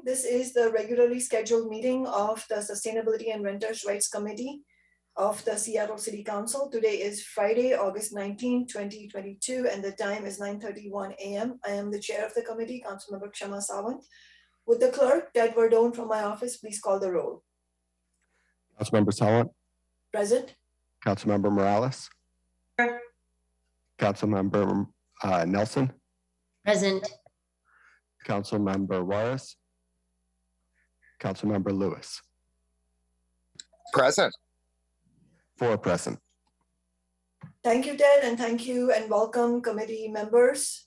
This is the regularly scheduled meeting of the Sustainability and Renters' Rights Committee of the Seattle City Council. Today is Friday, August 19, 2022, and the time is 9:31 a.m. I am the chair of the committee, Councilmember Kshama Sawant. Would the clerk, Ted Verdone from my office, please call the roll? Councilmember Sawant. Present. Councilmember Morales. Here. Councilmember Nelson. Present. Councilmember Juarez. Councilmember Lewis. Present. 4 present. Thank you, Ted, and thank you and welcome committee members.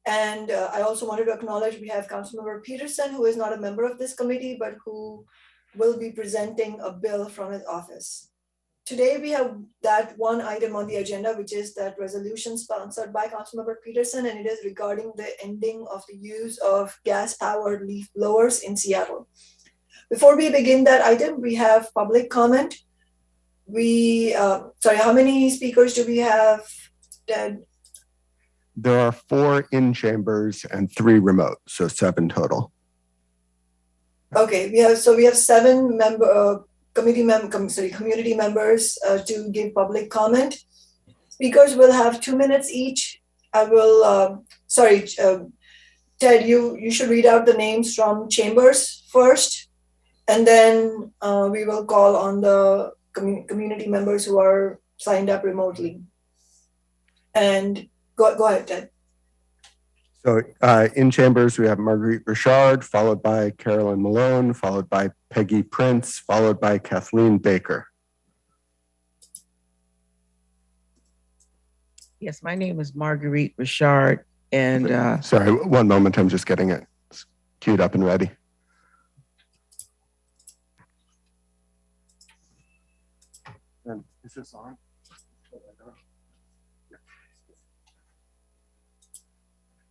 And I also wanted to acknowledge we have Councilmember Peterson, who is not a member of this committee, but who will be presenting a bill from his office. Today, we have that one item on the agenda, which is that resolution sponsored by Councilmember Peterson, and it is regarding the ending of the use of gas-powered leaf blowers in Seattle. Before we begin that item, we have public comment. How many speakers do we have, Ted? There are 4 in chambers and 3 remote, so 7 total. Okay, we have 7 community members to give public comment. Speakers will have 2 minutes each. I will, Ted, you should read out the names from chambers first, and then we will call on the community members who are signed up remotely. And go ahead, Ted. So in chambers, we have Marguerite Richard, followed by Carolyn Malone, followed by Peggy Prince, followed by Kathleen Baker. Yes, my name is Marguerite Richard, and sorry, one moment, I'm just getting it queued up and ready. And is this on?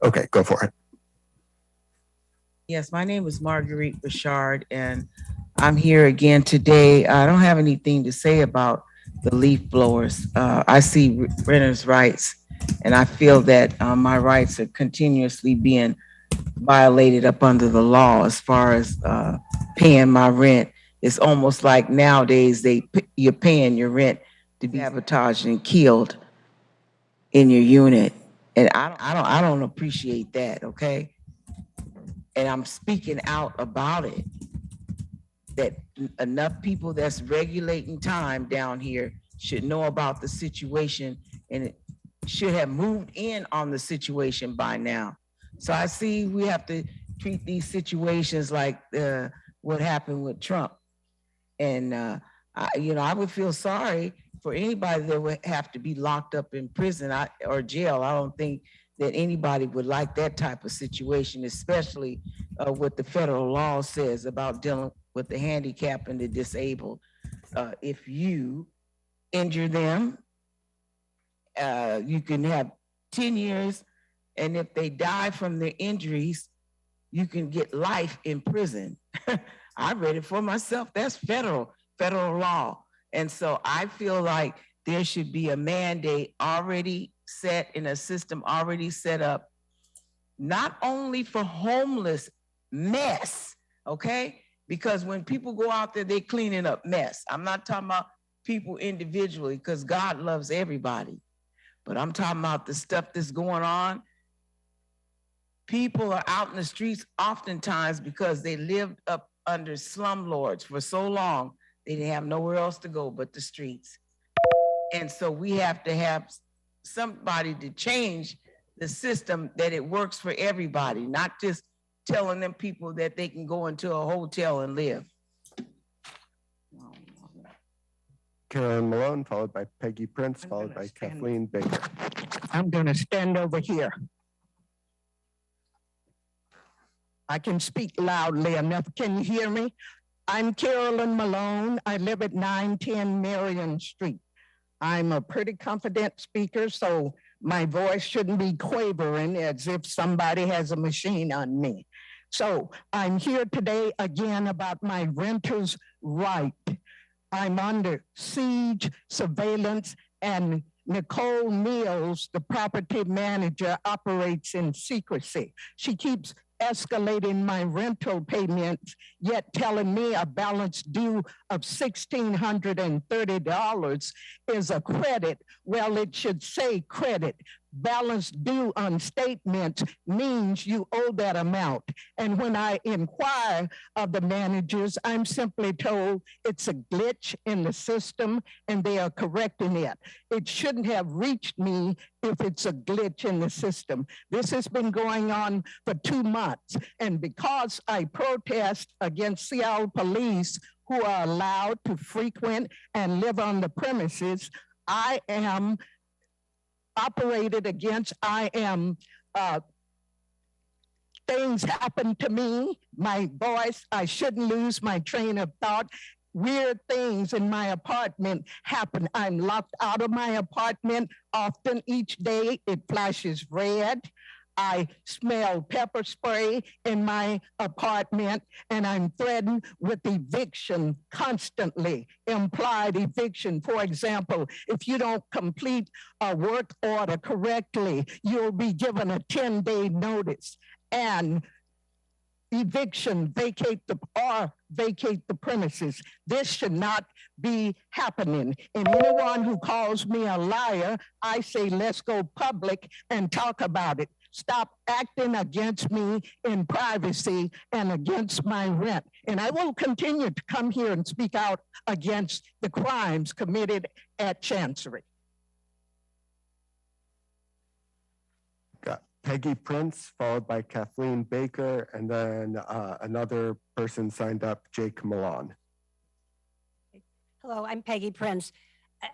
Okay, go for it. yes, my name is Marguerite Richard, and I'm here again today. I don't have anything to say about the leaf blowers. I see renters' rights, and I feel that my rights are continuously being violated up under the law as far as paying my rent. It's almost like nowadays you're paying your rent to be sabotaged and killed in your unit. And I don't appreciate that, okay? And I'm speaking out about it. That enough people that's regulating time down here should know about the situation and it should have moved in on the situation by now. So I see we have to treat these situations like what happened with Trump. And I would feel sorry for anybody that would have to be locked up in prison or jail. I don't think that anybody would like that type of situation, especially what the federal law says about dealing with the handicapped and the disabled. If you injure them, you can have 10 years, and if they die from their injuries, you can get life in prison. I read it for myself. That's federal law. And so I feel like there should be a mandate already set in a system already set up, not only for homeless mess, okay? Because when people go out there, they're cleaning up mess. I'm not talking about people individually, because God loves everybody. But I'm talking about the stuff that's going on. People are out in the streets oftentimes because they lived up under slumlords for so long. They didn't have nowhere else to go but the streets. And so we have to have somebody to change the system that it works for everybody, not just telling them people that they can go into a hotel and live. Carolyn Malone, followed by Peggy Prince, followed by Kathleen Baker. I'm going to stand over here. I can speak loudly enough. Can you hear me? I'm Carolyn Malone. I live at 910 Marion Street. I'm a pretty confident speaker, so my voice shouldn't be quavering as if somebody has a machine on me. So I'm here today again about my renter's right. I'm under siege, surveillance, and Nicole Mills, the property manager, operates in secrecy. She keeps escalating my rental payments, yet telling me a balance due of $1,630 is a credit. Well, it should say credit. Balance due on statements means you owe that amount. And when I inquire of the managers, I'm simply told it's a glitch in the system and they are correcting it. It shouldn't have reached me if it's a glitch in the system. This has been going on for 2 months. And because I protest against Seattle police who are allowed to frequent and live on the premises, I am operated against. Things happen to me, my voice, I shouldn't lose my train of thought. Weird things in my apartment happen. I'm locked out of my apartment often each day. It flashes red. I smell pepper spray in my apartment, and I'm threatened with eviction constantly, implied eviction. For example, if you don't complete a work order correctly, you'll be given a 10-day notice and eviction, vacate the premises. This should not be happening. And anyone who calls me a liar, I say, let's go public and talk about it. Stop acting against me in privacy and against my rent. And I will continue to come here and speak out against the crimes committed at Chancery. Got Peggy Prince, followed by Kathleen Baker, and then another person signed up, Jake Milan. Hello, I'm Peggy Prince.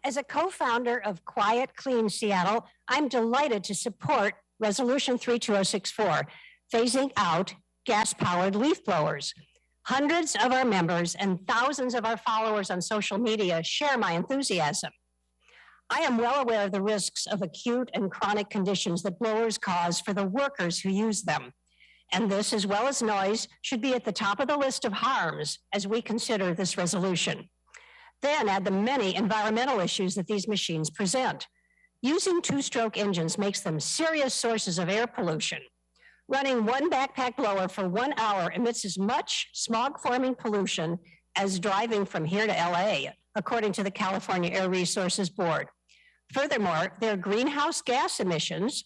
As a co-founder of Quiet Clean Seattle, I'm delighted to support Resolution 32064, phasing out gas-powered leaf blowers. Hundreds of our members and thousands of our followers on social media share my enthusiasm. I am well aware of the risks of acute and chronic conditions that blowers cause for the workers who use them. And this, as well as noise, should be at the top of the list of harms as we consider this resolution. Then add the many environmental issues that these machines present. Using two-stroke engines makes them serious sources of air pollution. Running one backpack blower for 1 hour emits as much smog-forming pollution as driving from here to LA, according to the California Air Resources Board. Furthermore, their greenhouse gas emissions,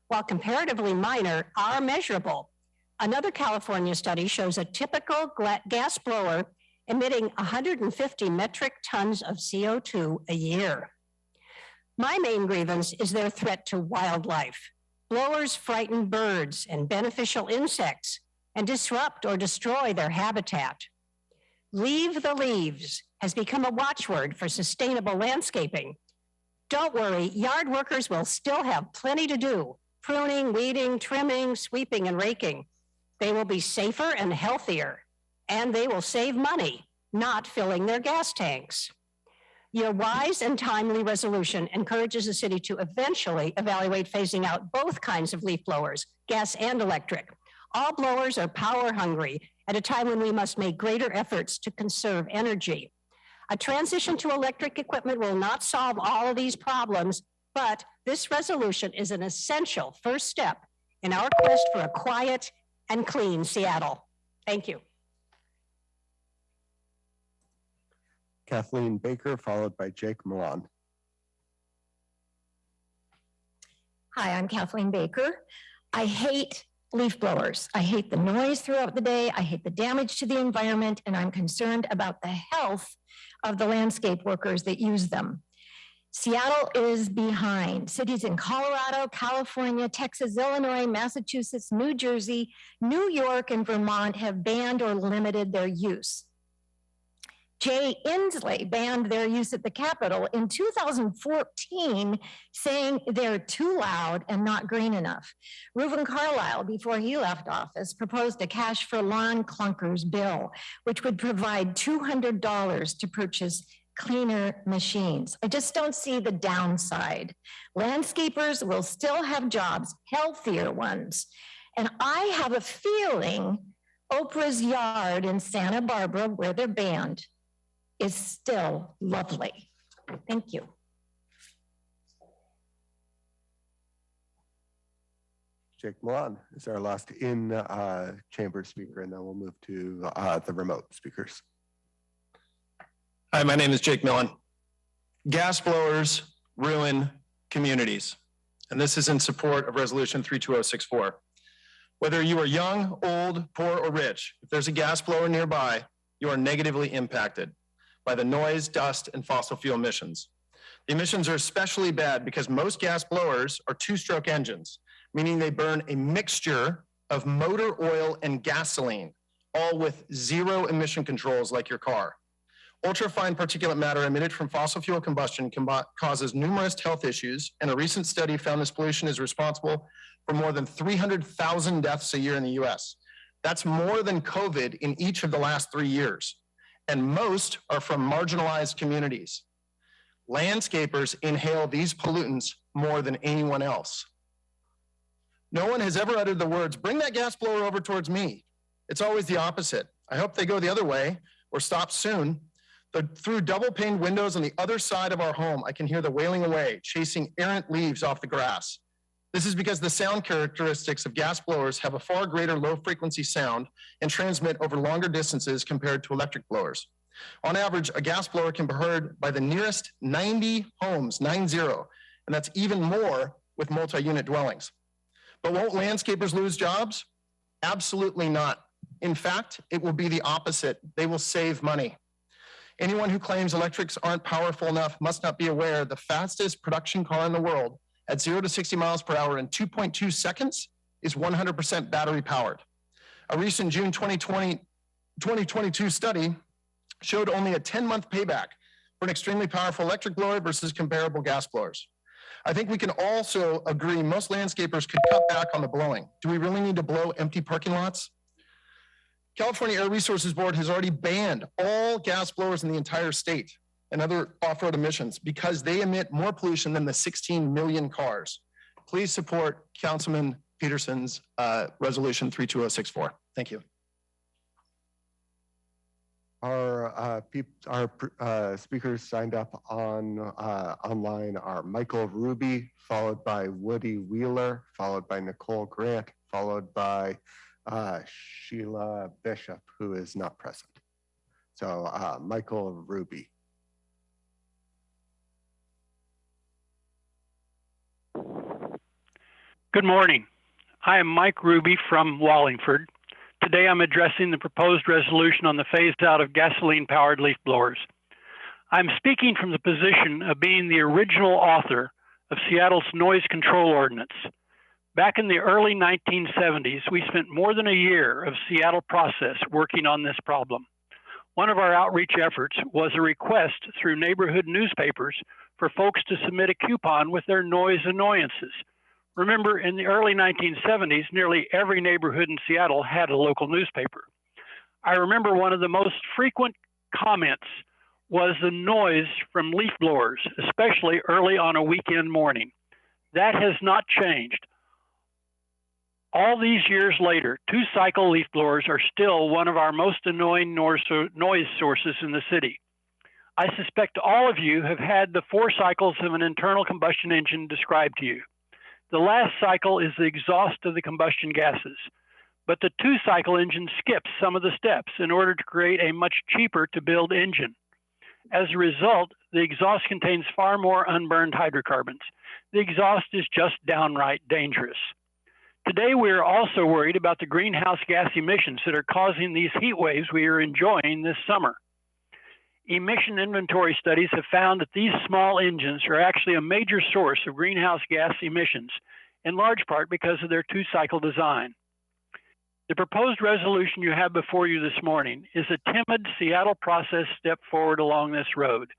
while comparatively minor, are measurable. Another California study shows a typical gas blower emitting 150 metric tons of CO2 a year. My main grievance is their threat to wildlife. Blowers frighten birds and beneficial insects and disrupt or destroy their habitat. Leave the leaves has become a watchword for sustainable landscaping. Don't worry, yard workers will still have plenty to do: pruning, weeding, trimming, sweeping, and raking. They will be safer and healthier, and they will save money, not filling their gas tanks. Your wise and timely resolution encourages the city to eventually evaluate phasing out both kinds of leaf blowers, gas and electric. All blowers are power hungry at a time when we must make greater efforts to conserve energy. A transition to electric equipment will not solve all of these problems, but this resolution is an essential first step in our quest for a quiet and clean Seattle. Thank you. Kathleen Baker, followed by Jake Milan. Hi, I'm Kathleen Baker. I hate leaf blowers. I hate the noise throughout the day. I hate the damage to the environment, and I'm concerned about the health of the landscape workers that use them. Seattle is behind. Cities in Colorado, California, Texas, Illinois, Massachusetts, New Jersey, New York, and Vermont have banned or limited their use. Jay Inslee banned their use at the Capitol in 2014, saying they're too loud and not green enough. Reuven Carlyle, before he left office, proposed a cash for lawn clunkers bill, which would provide $200 to purchase cleaner machines. I just don't see the downside. Landscapers will still have jobs, healthier ones. And I have a feeling Oprah's yard in Santa Barbara, where they're banned, is still lovely. Thank you. Jake Milan is our last in chamber speaker, and then we'll move to the remote speakers. Hi, my name is Jake Millen. Gas blowers ruin communities, and this is in support of Resolution 32064. Whether you are young, old, poor, or rich, if there's a gas blower nearby, you are negatively impacted by the noise, dust, and fossil fuel emissions. The emissions are especially bad because most gas blowers are two-stroke engines, meaning they burn a mixture of motor oil and gasoline, all with zero emission controls like your car. Ultrafine particulate matter emitted from fossil fuel combustion causes numerous health issues, and a recent study found this pollution is responsible for more than 300,000 deaths a year in the US. That's more than COVID in each of the last 3 years, and most are from marginalized communities. Landscapers inhale these pollutants more than anyone else. No one has ever uttered the words, "Bring that gas blower over towards me." It's always the opposite. I hope they go the other way or stop soon. Through double-paned windows on the other side of our home, I can hear the wailing away, chasing errant leaves off the grass. This is because the sound characteristics of gas blowers have a far greater low-frequency sound and transmit over longer distances compared to electric blowers. On average, a gas blower can be heard by the nearest 90 homes, 90, and that's even more with multi-unit dwellings. But won't landscapers lose jobs? Absolutely not. In fact, it will be the opposite. They will save money. Anyone who claims electrics aren't powerful enough must not be aware the fastest production car in the world at 0 to 60 miles per hour in 2.2 seconds is 100% battery powered. A recent June 2022 study showed only a 10-month payback for an extremely powerful electric blower versus comparable gas blowers. I think we can also agree most landscapers could cut back on the blowing. Do we really need to blow empty parking lots? California Air Resources Board has already banned all gas blowers in the entire state and other off-road emissions because they emit more pollution than the 16 million cars. Please support Councilman Peterson's resolution 32064. Thank you. Our speakers signed up on online are Michael Ruby, followed by Woody Wheeler, followed by Nicole Grant, followed by Sheila Bishop, who is not present. So Michael Ruby. Good morning. I am Mike Ruby from Wallingford. Today I'm addressing the proposed resolution on the phase out of gasoline-powered leaf blowers. I'm speaking from the position of being the original author of Seattle's noise control ordinance. Back in the early 1970s, we spent more than a year of Seattle process working on this problem. One of our outreach efforts was a request through neighborhood newspapers for folks to submit a coupon with their noise annoyances. Remember, in the early 1970s, nearly every neighborhood in Seattle had a local newspaper. I remember one of the most frequent comments was the noise from leaf blowers, especially early on a weekend morning. That has not changed. All these years later, two-cycle leaf blowers are still one of our most annoying noise sources in the city. I suspect all of you have had the 4 cycles of an internal combustion engine described to you. The last cycle is the exhaust of the combustion gases, but the 2-cycle engine skips some of the steps in order to create a much cheaper to build engine. As a result, the exhaust contains far more unburned hydrocarbons. The exhaust is just downright dangerous. Today, we are also worried about the greenhouse gas emissions that are causing these heat waves we are enjoying this summer. Emission inventory studies have found that these small engines are actually a major source of greenhouse gas emissions, in large part because of their 2-cycle design. The proposed resolution you have before you this morning is a timid Seattle process step forward along this road.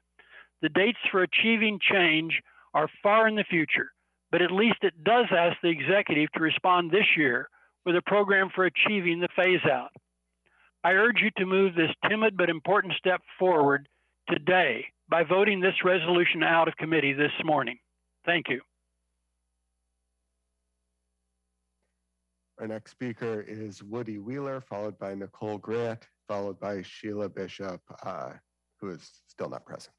The dates for achieving change are far in the future, but at least it does ask the executive to respond this year with a program for achieving the phase out. I urge you to move this timid but important step forward today by voting this resolution out of committee this morning. Thank you. Our next speaker is Woody Wheeler, followed by Nicole Grant, followed by Sheila Bishop, who is still not present.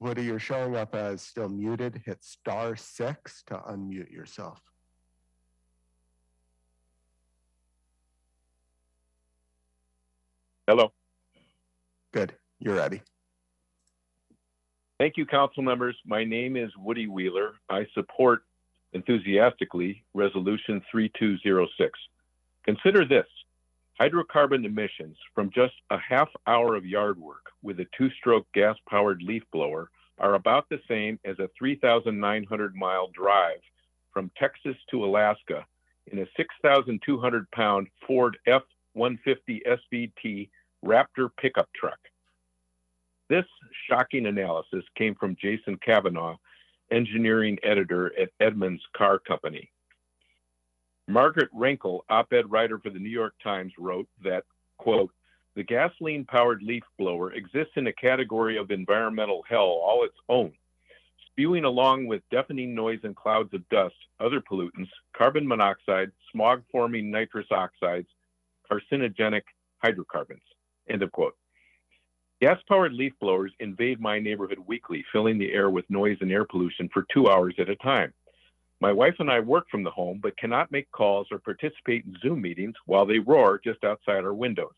Woody, you're showing up as still muted. Hit *6 to unmute yourself. Hello. Good, you're ready. Thank you, council members. My name is Woody Wheeler. I support enthusiastically Resolution 3206. Consider this: hydrocarbon emissions from just a half hour of yard work with a two-stroke gas-powered leaf blower are about the same as a 3,900-mile drive from Texas to Alaska in a 6,200-pound Ford F-150 SVT Raptor pickup truck. This shocking analysis came from Jason Kavanaugh, engineering editor at Edmunds Car Company. Margaret Renkel, op-ed writer for the New York Times, wrote that, quote, "The gasoline-powered leaf blower exists in a category of environmental hell all its own, spewing along with deafening noise and clouds of dust, other pollutants, carbon monoxide, smog-forming nitrous oxides, carcinogenic hydrocarbons," end of quote. Gas-powered leaf blowers invade my neighborhood weekly, filling the air with noise and air pollution for 2 hours at a time. My wife and I work from the home, but cannot make calls or participate in Zoom meetings while they roar just outside our windows.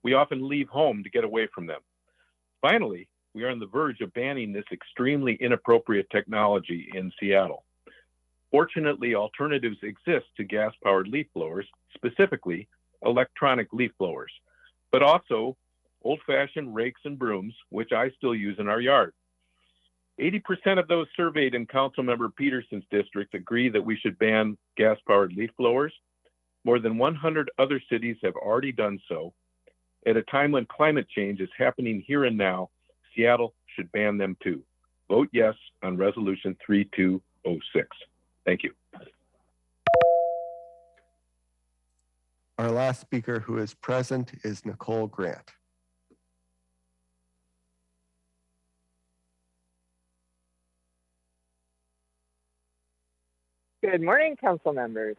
We often leave home to get away from them. Finally, we are on the verge of banning this extremely inappropriate technology in Seattle. Fortunately, alternatives exist to gas-powered leaf blowers, specifically electronic leaf blowers, but also old-fashioned rakes and brooms, which I still use in our yard. 80% of those surveyed in Councilmember Peterson's district agree that we should ban gas-powered leaf blowers. More than 100 other cities have already done so. At a time when climate change is happening here and now, Seattle should ban them too. Vote yes on Resolution 3206. Thank you. Our last speaker who is present is Nicole Grant. Good morning, council members.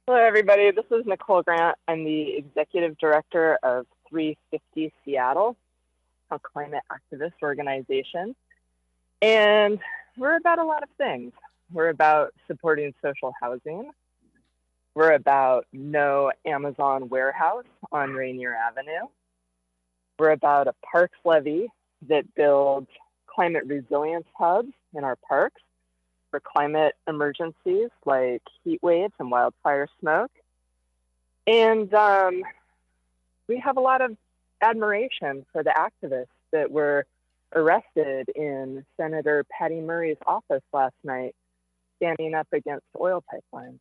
Hello, everybody. This is Nicole Grant. I'm the executive director of 350 Seattle, a climate activist organization. And we're about a lot of things. We're about supporting social housing. We're about no Amazon warehouse on Rainier Avenue. We're about a parks levy that builds climate resilience hubs in our parks for climate emergencies like heat waves and wildfire smoke. And we have a lot of admiration for the activists that were arrested in Senator Patty Murray's office last night, standing up against oil pipelines.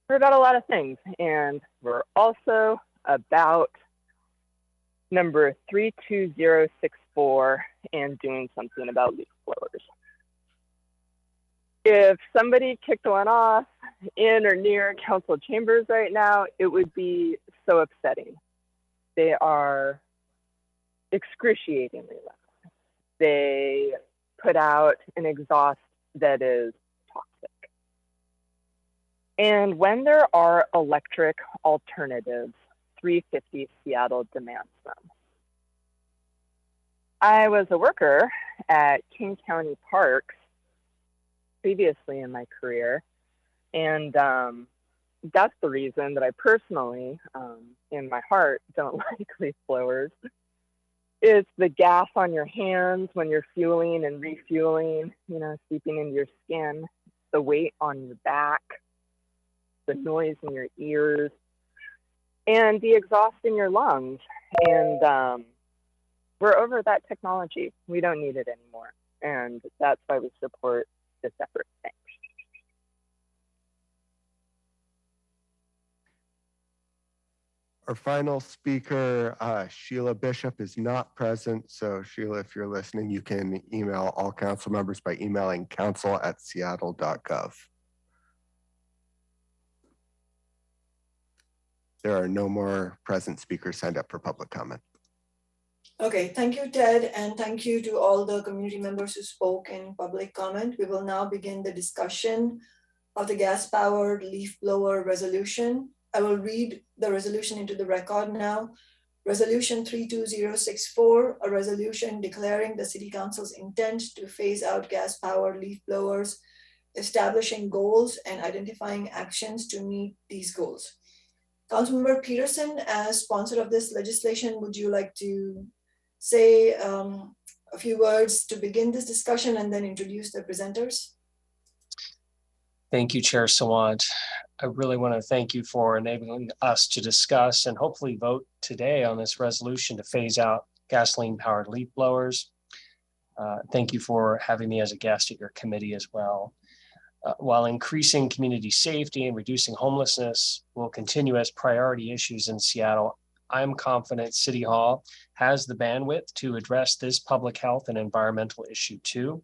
We're about a lot of things, and we're also about number 32064 and doing something about leaf blowers. If somebody kicked one off in or near council chambers right now, it would be so upsetting. They are excruciatingly loud. They put out an exhaust that is toxic. And when there are electric alternatives, 350 Seattle demands them. I was a worker at King County Parks previously in my career, and that's the reason that I personally, in my heart, don't like leaf blowers. It's the gas on your hands when you're fueling and refueling, seeping into your skin, the weight on your back, the noise in your ears, and the exhaust in your lungs. And we're over that technology. We don't need it anymore. And that's why we support this effort. Thanks. Our final speaker, Sheila Bishop, is not present. So Sheila, if you're listening, you can email all council members by emailing council@seattle.gov. There are no more present speakers signed up for public comment. Okay, thank you, Ted, and thank you to all the community members who spoke in public comment. We will now begin the discussion of the gas-powered leaf blower resolution. I will read the resolution into the record now. Resolution 32064, a resolution declaring the City Council's intent to phase out gas-powered leaf blowers, establishing goals and identifying actions to meet these goals. Councilmember Peterson, as sponsor of this legislation, would you like to say a few words to begin this discussion and then introduce the presenters? Thank you, Chair Sawant. I really want to thank you for enabling us to discuss and hopefully vote today on this resolution to phase out gasoline-powered leaf blowers. Thank you for having me as a guest at your committee as well. While increasing community safety and reducing homelessness will continue as priority issues in Seattle, I'm confident City Hall has the bandwidth to address this public health and environmental issue too.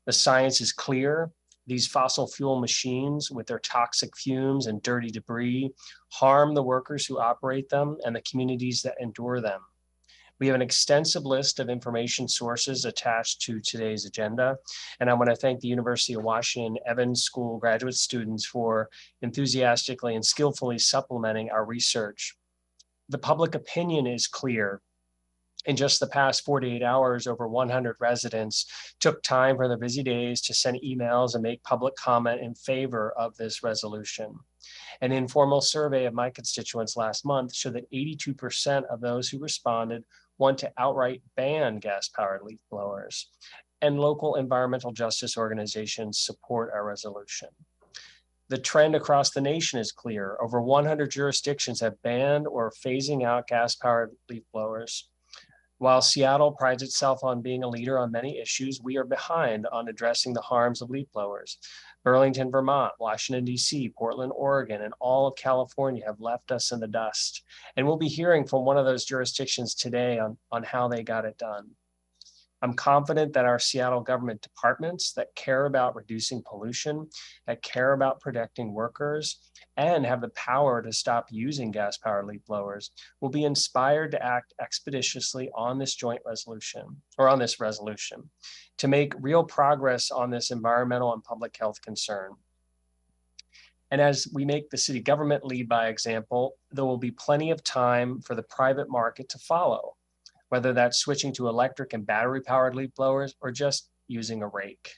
The science is clear. These fossil fuel machines with their toxic fumes and dirty debris harm the workers who operate them and the communities that endure them. We have an extensive list of information sources attached to today's agenda, and I want to thank the University of Washington Evans School graduate students for enthusiastically and skillfully supplementing our research. The public opinion is clear. In just the past 48 hours, over 100 residents took time from their busy days to send emails and make public comment in favor of this resolution. An informal survey of my constituents last month showed that 82% of those who responded want to outright ban gas-powered leaf blowers, and local environmental justice organizations support our resolution. The trend across the nation is clear. Over 100 jurisdictions have banned or phasing out gas-powered leaf blowers. While Seattle prides itself on being a leader on many issues, we are behind on addressing the harms of leaf blowers. Burlington, Vermont, Washington, D.C., Portland, Oregon, and all of California have left us in the dust. And we'll be hearing from one of those jurisdictions today on how they got it done. I'm confident that our Seattle government departments that care about reducing pollution, that care about protecting workers, and have the power to stop using gas-powered leaf blowers will be inspired to act expeditiously on this joint resolution, or on this resolution, to make real progress on this environmental and public health concern. And as we make the city government lead by example, there will be plenty of time for the private market to follow, whether that's switching to electric and battery-powered leaf blowers or just using a rake.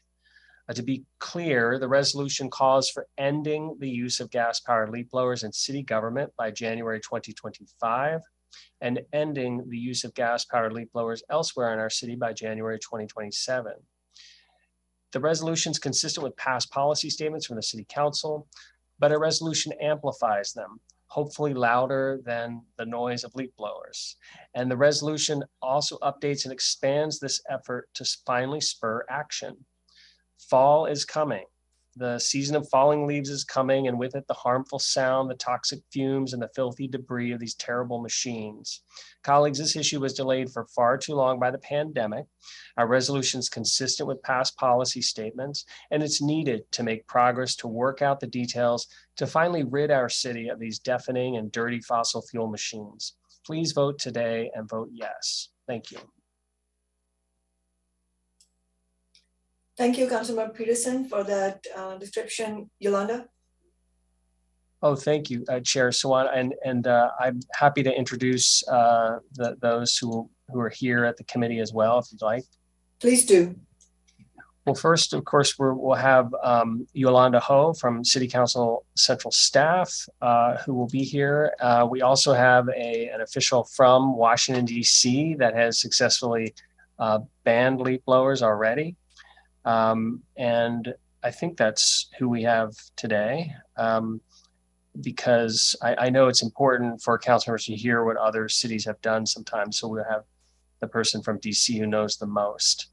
To be clear, the resolution calls for ending the use of gas-powered leaf blowers in city government by January 2025 and ending the use of gas-powered leaf blowers elsewhere in our city by January 2027. The resolution is consistent with past policy statements from the City Council, but a resolution amplifies them, hopefully louder than the noise of leaf blowers. And the resolution also updates and expands this effort to finally spur action. Fall is coming. The season of falling leaves is coming, and with it, the harmful sound, the toxic fumes, and the filthy debris of these terrible machines. Colleagues, this issue was delayed for far too long by the pandemic. Our resolution is consistent with past policy statements, and it's needed to make progress to work out the details to finally rid our city of these deafening and dirty fossil fuel machines. Please vote today and vote yes. Thank you. Thank you, Councilmember Peterson, for that description. Yolanda? Oh, thank you, Chair Sawant, and I'm happy to introduce those who are here at the committee as well, if you'd like. Please do. Well, first, of course, we'll have Yolanda Ho from City Council Central Staff, who will be here. We also have an official from Washington, D.C. that has successfully banned leaf blowers already. And I think that's who we have today, because I know it's important for council members to hear what other cities have done sometimes. So we'll have the person from DC who knows the most.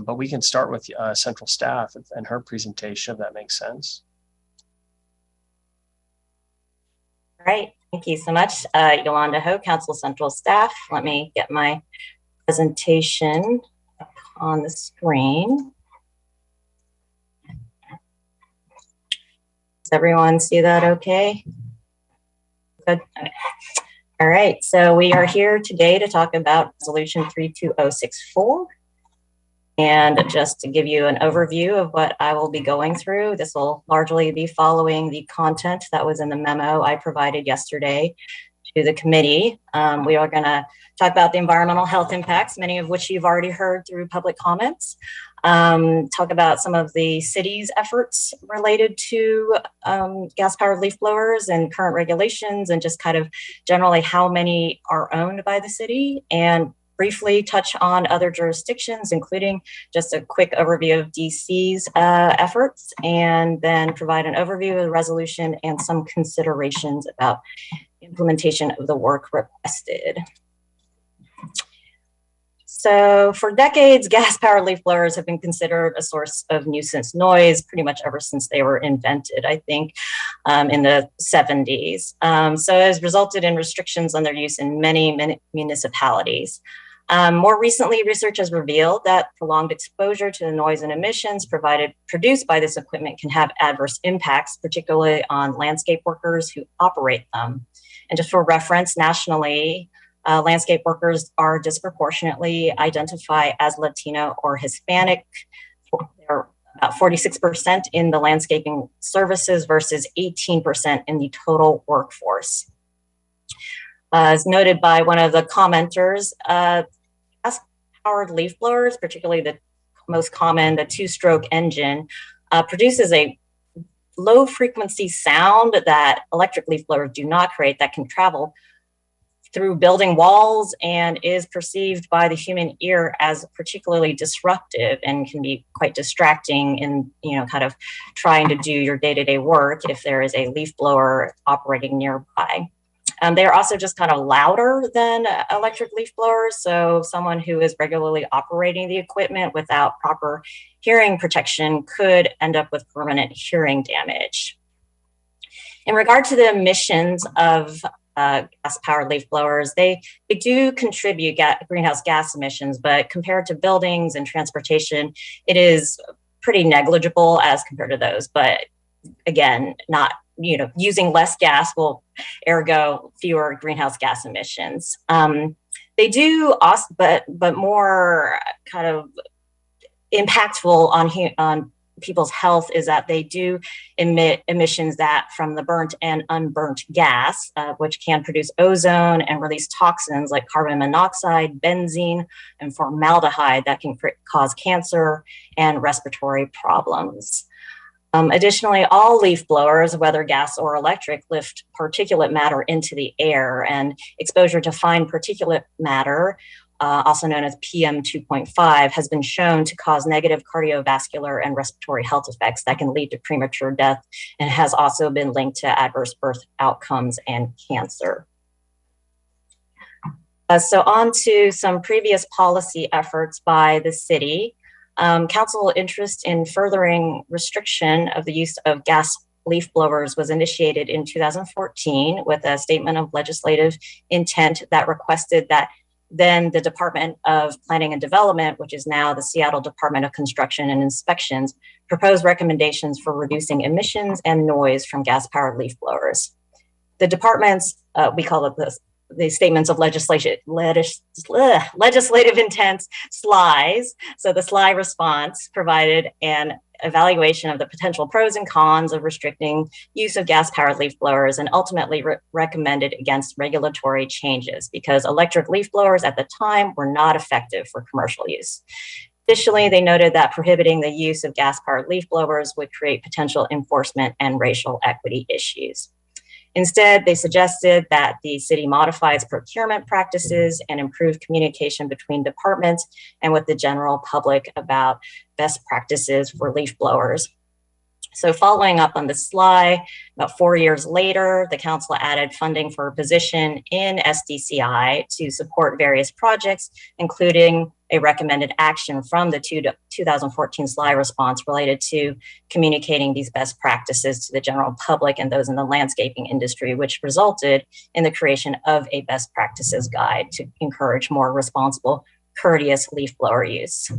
But we can start with central staff and her presentation, if that makes sense. All right, thank you so much. Yolanda Ho, Council Central Staff. Let me get my presentation up on the screen. Does everyone see that okay? Good. Okay. All right, so we are here today to talk about Resolution 32064. And just to give you an overview of what I will be going through, this will largely be following the content that was in the memo I provided yesterday to the committee. We are going to talk about the environmental health impacts, many of which you've already heard through public comments. Talk about some of the city's efforts related to gas-powered leaf blowers and current regulations, and just kind of generally how many are owned by the city, and briefly touch on other jurisdictions, including just a quick overview of DC's efforts, and then provide an overview of the resolution and some considerations about implementation of the work requested. So for decades, gas-powered leaf blowers have been considered a source of nuisance noise pretty much ever since they were invented, I think, in the 70s. So it has resulted in restrictions on their use in many municipalities. More recently, research has revealed that prolonged exposure to the noise and emissions produced by this equipment can have adverse impacts, particularly on landscape workers who operate them. And just for reference, nationally, landscape workers are disproportionately identified as Latino or Hispanic. They're about 46% in the landscaping services versus 18% in the total workforce. As noted by one of the commenters, gas-powered leaf blowers, particularly the most common, the two-stroke engine, produces a low-frequency sound that electric leaf blowers do not create, that can travel through building walls and is perceived by the human ear as particularly disruptive and can be quite distracting in, kind of trying to do your day-to-day work if there is a leaf blower operating nearby. They are also just kind of louder than electric leaf blowers. So someone who is regularly operating the equipment without proper hearing protection could end up with permanent hearing damage. In regard to the emissions of gas-powered leaf blowers, they do contribute greenhouse gas emissions, but compared to buildings and transportation, it is pretty negligible as compared to those. But again, not, using less gas will ergo fewer greenhouse gas emissions. They do also, but more kind of impactful on people's health is that they do emit emissions that from the burnt and unburnt gas, which can produce ozone and release toxins like carbon monoxide, benzene, and formaldehyde that can cause cancer and respiratory problems. Additionally, all leaf blowers, whether gas or electric, lift particulate matter into the air, and exposure to fine particulate matter, also known as PM 2.5, has been shown to cause negative cardiovascular and respiratory health effects that can lead to premature death, and has also been linked to adverse birth outcomes and cancer. So on to some previous policy efforts by the city. Council interest in furthering restriction of the use of gas leaf blowers was initiated in 2014 with a statement of legislative intent that requested that then the Department of Planning and Development, which is now the Seattle Department of Construction and Inspections, propose recommendations for reducing emissions and noise from gas-powered leaf blowers. The department's, we call it the statements of legislative intent slides. So the SLI response provided an evaluation of the potential pros and cons of restricting use of gas-powered leaf blowers, and ultimately recommended against regulatory changes because electric leaf blowers at the time were not effective for commercial use. Additionally, they noted that prohibiting the use of gas-powered leaf blowers would create potential enforcement and racial equity issues. Instead, they suggested that the city modify its procurement practices and improve communication between departments and with the general public about best practices for leaf blowers. So following up on the slide, about 4 years later, the council added funding for a position in SDCI to support various projects, including a recommended action from the 2014 SLI response related to communicating these best practices to the general public and those in the landscaping industry, which resulted in the creation of a best practices guide to encourage more responsible, courteous leaf blower use.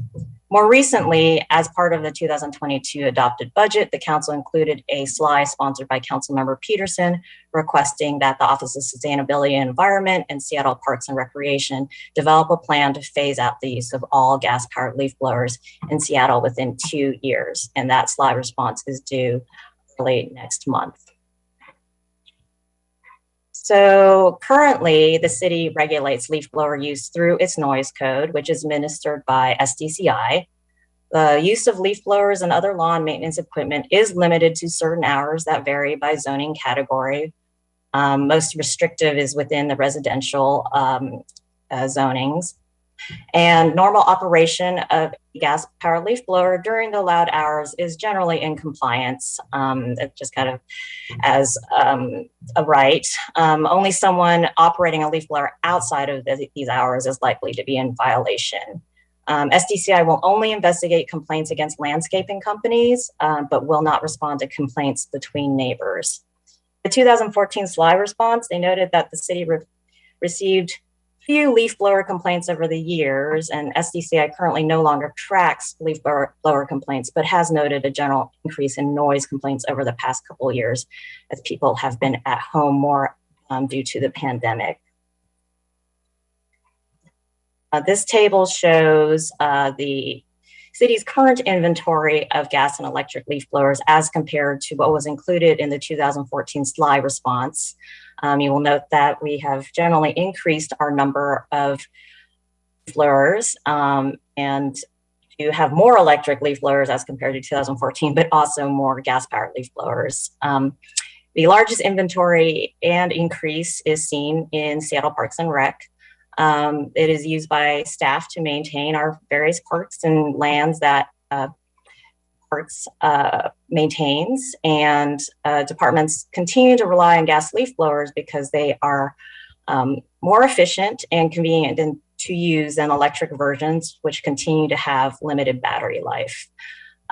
More recently, as part of the 2022 adopted budget, the council included a SLI sponsored by Councilmember Peterson, requesting that the Office of Sustainability and Environment and Seattle Parks and Recreation develop a plan to phase out the use of all gas-powered leaf blowers in Seattle within 2 years. And that SLI response is due late next month. So currently, the city regulates leaf blower use through its noise code, which is administered by SDCI. The use of leaf blowers and other lawn maintenance equipment is limited to certain hours that vary by zoning category. Most restrictive is within the residential zonings. And normal operation of gas-powered leaf blower during the allowed hours is generally in compliance. It just kind of as a right. Only someone operating a leaf blower outside of these hours is likely to be in violation. SDCI will only investigate complaints against landscaping companies, but will not respond to complaints between neighbors. The 2014 SLY response, they noted that the city received few leaf blower complaints over the years, and SDCI currently no longer tracks leaf blower complaints, but has noted a general increase in noise complaints over the past couple of years as people have been at home more due to the pandemic. This table shows the city's current inventory of gas and electric leaf blowers as compared to what was included in the 2014 SLY response. You will note that we have generally increased our number of leaf blowers and you have more electric leaf blowers as compared to 2014, but also more gas-powered leaf blowers. The largest inventory and increase is seen in Seattle Parks and Rec. It is used by staff to maintain our various parks and lands that Parks maintains, and departments continue to rely on gas leaf blowers because they are more efficient and convenient to use than electric versions, which continue to have limited battery life.